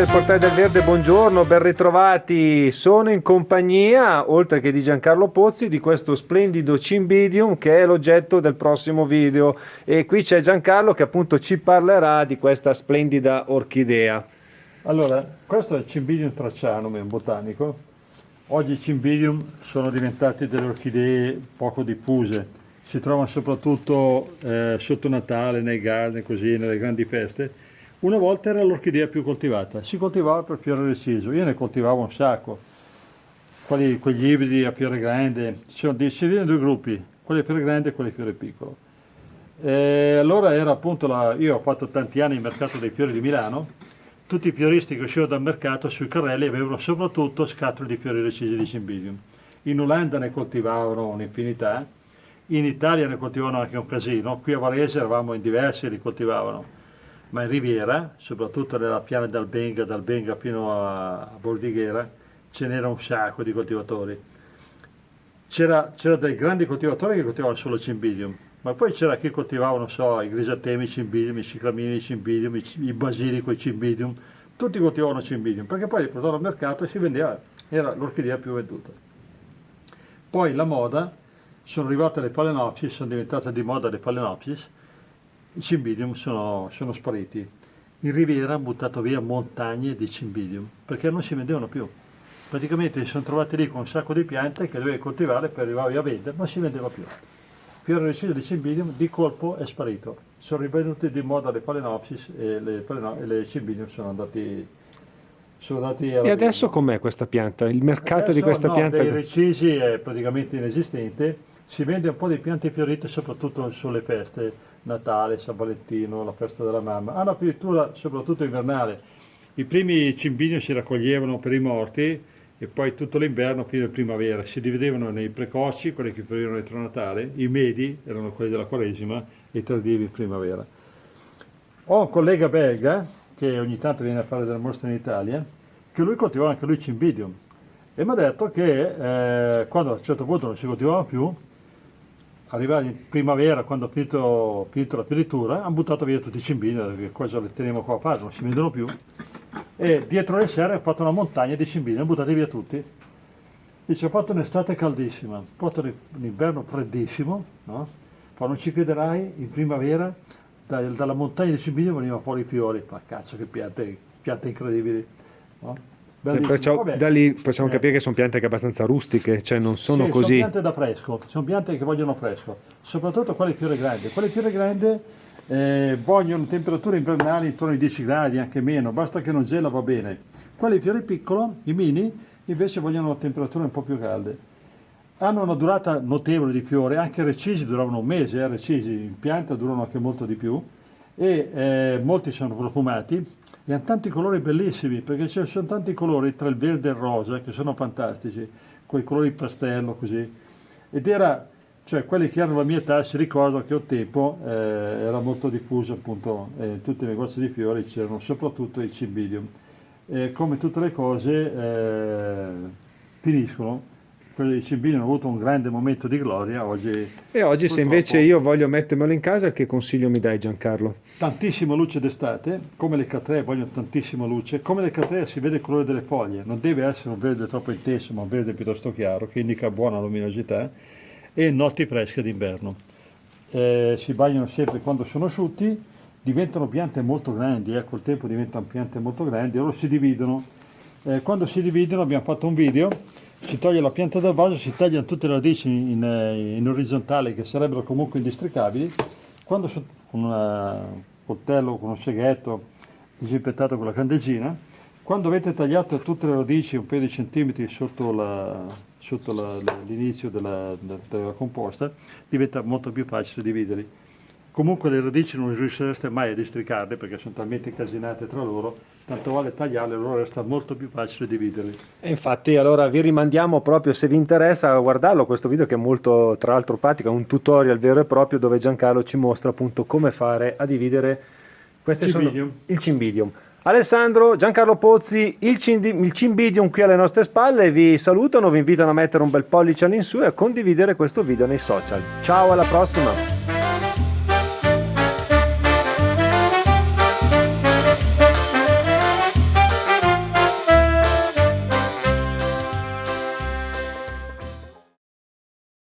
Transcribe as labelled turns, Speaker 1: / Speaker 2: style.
Speaker 1: del Portale del Verde, buongiorno, ben ritrovati. Sono in compagnia, oltre che di Giancarlo Pozzi, di questo splendido Cymbidium che è l'oggetto del prossimo video. E qui c'è Giancarlo che appunto ci parlerà di questa splendida orchidea.
Speaker 2: Allora, questo è il Cymbidium thracianum, è un botanico. Oggi i Cymbidium sono diventati delle orchidee poco diffuse. Si trovano soprattutto sotto Natale, nei garden, così, nelle grandi feste. Una volta era l'orchidea più coltivata, si coltivava per fiore reciso, io ne coltivavo un sacco. Quegli ibridi a fiore grande, si dividono in due gruppi, quelli a fiore grande e quelli a fiore piccolo. E allora era appunto io ho fatto tanti anni il mercato dei fiori di Milano, tutti i fioristi che uscivano dal mercato sui carrelli avevano soprattutto scatole di fiori recisi di Cymbidium. In Olanda ne coltivavano un'infinità, in Italia ne coltivavano anche un casino, qui a Varese eravamo in diversi e li coltivavano, ma in Riviera, soprattutto nella piana dal Benga fino a Bordighera, ce n'era un sacco di coltivatori. C'era dei grandi coltivatori che coltivavano solo Cymbidium, ma poi c'era chi coltivava, non so, i grisantemi Cymbidium, i ciclamini Cymbidium, i basilico Cymbidium, tutti coltivavano Cymbidium, perché poi li portavano al mercato e si vendeva, era l'orchidea più venduta. Poi la moda, sono arrivate le Phalaenopsis, sono diventate di moda le Phalaenopsis, i Cymbidium sono spariti. In Riviera hanno buttato via montagne di Cymbidium, perché non si vendevano più. Praticamente si sono trovati lì con un sacco di piante che dovevi coltivare per arrivare a vendere, non si vendeva più. Fiore reciso di Cymbidium di colpo è sparito. Sono rivenuti di moda le Phalaenopsis e le Cymbidium sono andati
Speaker 1: E adesso com'è questa pianta? Il mercato di questa
Speaker 2: no,
Speaker 1: pianta?
Speaker 2: dei recisi è praticamente inesistente, si vende un po' di piante fiorite soprattutto sulle feste, Natale, San Valentino, la festa della mamma, hanno addirittura soprattutto invernale. I primi Cymbidium si raccoglievano per i morti e poi tutto l'inverno fino in primavera, si dividevano nei precoci, quelli che fiorivano entro Natale, i medi erano quelli della Quaresima e i tardivi in primavera. Ho un collega belga che ogni tanto viene a fare delle mostre in Italia, che lui coltivava anche lui Cymbidium e mi ha detto che quando a un certo punto non si coltivava più, arrivati in primavera, quando ha finito la fioritura, hanno buttato via tutti i Cymbidium, che cosa li teniamo qua a fare, non si vendono più, e dietro le serre hanno fatto una montagna di Cymbidium, buttati via tutti. Dice, ho fatto un'estate caldissima, ho fatto un inverno freddissimo, no? Ma non ci crederai, in primavera dalla montagna di Cymbidium venivano fuori i fiori, ma cazzo che piante incredibili, no?
Speaker 1: Cioè,
Speaker 2: Bellissimo.
Speaker 1: perciò
Speaker 2: Vabbè,
Speaker 1: da lì possiamo
Speaker 2: eh,
Speaker 1: capire che sono piante che abbastanza rustiche, cioè non sono
Speaker 2: sì, sono
Speaker 1: così.
Speaker 2: piante da fresco, sono piante che vogliono fresco, soprattutto quelle fiore grande. Quelle fiore grande vogliono temperature invernali intorno ai 10 gradi, anche meno, basta che non gela va bene. Quelle fiore piccolo, i mini, invece vogliono temperature un po' più calde. Hanno una durata notevole di fiore, anche recisi duravano un mese, recisi in pianta durano anche molto di più e molti sono profumati e hanno tanti colori bellissimi perché ci sono tanti colori tra il verde e il rosa che sono fantastici, con i colori pastello così. Ed era, cioè quelli che hanno la mia età si ricordano che un tempo era molto diffuso appunto in tutti i negozi di fiori c'erano soprattutto i Cymbidium. Come tutte le cose finiscono. Quelli di Cymbidium hanno avuto un grande momento di gloria, oggi
Speaker 1: E oggi se invece
Speaker 2: purtroppo
Speaker 1: io voglio mettermelo in casa, che consiglio mi dai Giancarlo?
Speaker 2: tantissima luce d'estate, come le cattleie vogliono tantissima luce, come le cattleie si vede il colore delle foglie, non deve essere un verde troppo intenso, ma un verde piuttosto chiaro, che indica buona luminosità, e notti fresche d'inverno. Si bagnano sempre quando sono asciutti, diventano piante molto grandi, col tempo diventano piante molto grandi, loro si dividono. Quando si dividono abbiamo fatto un video, si toglie la pianta dal vaso, si tagliano tutte le radici in orizzontale che sarebbero comunque indistricabili, quando con un coltello, con un seghetto, disinfettato con la candeggina, quando avete tagliato tutte le radici un paio di centimetri sotto l'inizio della composta, diventa molto più facile dividerli. Comunque le radici non riuscireste mai a districarle perché sono talmente incasinate tra loro, tanto vale tagliarle, allora resta molto più facile dividerli.
Speaker 1: E infatti allora vi rimandiamo proprio se vi interessa a guardarlo questo video che è molto tra l'altro pratico, è un tutorial vero e proprio dove Giancarlo ci mostra appunto come fare a dividere queste
Speaker 2: Cymbidium.
Speaker 1: sono il Cymbidium. Alessandro, Giancarlo Pozzi, il Cymbidium qui alle nostre spalle vi salutano, vi invitano a mettere un bel pollice all'insù e a condividere questo video nei social. Ciao, alla prossima!